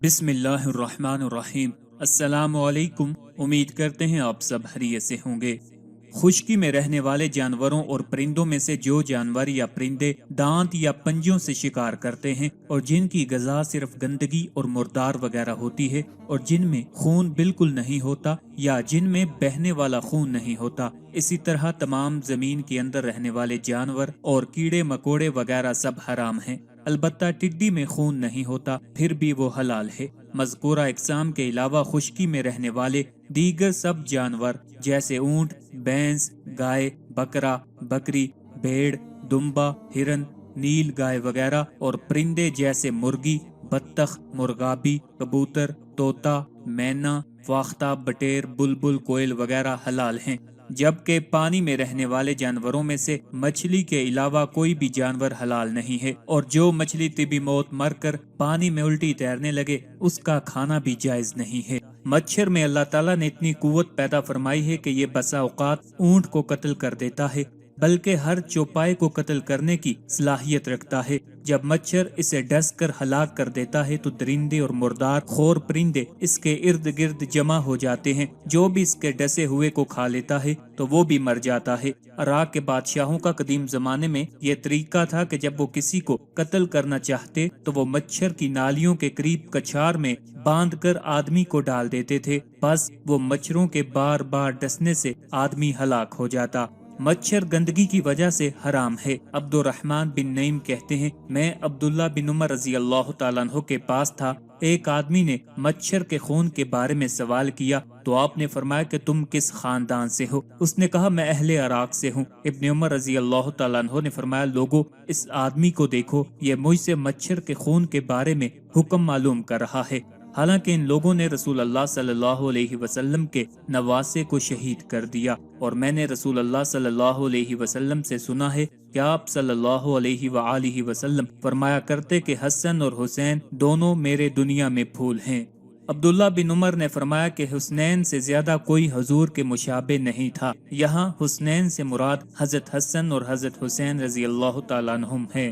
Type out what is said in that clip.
बिस्मिल्लाहिर्रहमानिर्रहीम। अस्सलामु अलैकुम। उम्मीद करते हैं आप सब खैरियत से होंगे। खुश्की में रहने वाले जानवरों और परिंदों में से जो जानवर या परिंदे दांत या पंजों से शिकार करते हैं और जिनकी ग़िज़ा सिर्फ गंदगी और मुर्दार वगैरह होती है और जिनमें खून बिल्कुल नहीं होता या जिनमें बहने वाला खून नहीं होता, इसी तरह तमाम ज़मीन के अंदर रहने वाले जानवर और कीड़े मकोड़े वगैरह सब हराम हैं। अलबत्ता टिड्डी में खून नहीं होता, फिर भी वो हलाल है। मज़कूरा इक़साम के अलावा खुश्की में रहने वाले दीगर सब जानवर जैसे ऊंट, भैंस, गाय, बकरा, बकरी, भेड़, दुम्बा, हिरन, नील गाय वगैरह और परिंदे जैसे मुर्गी, बत्तख, मुर्गाबी, कबूतर, तोता, मैना, फाख्ता, बटेर, बुलबुल, कोयल वगैरह हलाल हैं। जबकि पानी में रहने वाले जानवरों में से मछली के अलावा कोई भी जानवर हलाल नहीं है, और जो मछली तिबी मौत मर कर पानी में उल्टी तैरने लगे उसका खाना भी जायज नहीं है। मच्छर में अल्लाह ताला ने इतनी कुव्वत पैदा फरमाई है कि ये बसा औकात ऊंट को कत्ल कर देता है, बल्कि हर चौपाए को कत्ल करने की सलाहियत रखता है। जब मच्छर इसे डस कर हलाक कर देता है तो दरिंदे और मुर्दार खोर परिंदे इसके इर्द गिर्द जमा हो जाते हैं। जो भी इसके डसे हुए को खा लेता है तो वो भी मर जाता है। इराक के बादशाहों का कदीम जमाने में यह तरीका था कि जब वो किसी को कत्ल करना चाहते तो वो मच्छर की नालियों के करीब कछार में बांध कर आदमी को डाल देते थे। बस वो मच्छरों के बार बार डसने से आदमी हलाक हो जाता। मच्छर गंदगी की वजह से हराम है। अब्दुर्रहमान बिन नईम कहते हैं, मैं अब्दुल्ला बिन उमर रज़ी अल्लाह तआला अन्हु के पास था। एक आदमी ने मच्छर के खून के बारे में सवाल किया तो आपने फरमाया कि तुम किस खानदान से हो? उसने कहा, मैं अहले इराक से हूँ। इब्न उमर रज़ी अल्लाह तआला अन्हु ने फरमाया, लोगो इस आदमी को देखो, ये मुझसे मच्छर के खून के बारे में हुक्म मालूम कर रहा है। हालांकि इन लोगों ने रसूल अल्लाह सल्लल्लाहु अलैहि वसल्लम के नवासे को शहीद कर दिया, और मैंने रसूल अल्लाह सल्लल्लाहु अलैहि वसल्लम से सुना है कि आप सल्लल्लाहु अलैहि वआलिहि वसल्लम फरमाया करते कि हसन और हुसैन दोनों मेरे दुनिया में फूल हैं। अब्दुल्ला बिन उमर ने फरमाया कि हुसनैन से ज्यादा कोई हुजूर के मुशाबे नहीं था। यहाँ हुसनैन से मुराद हजरत हसन और हजरत हुसैन रजी अल्लाह तआला अन्हुम हैं।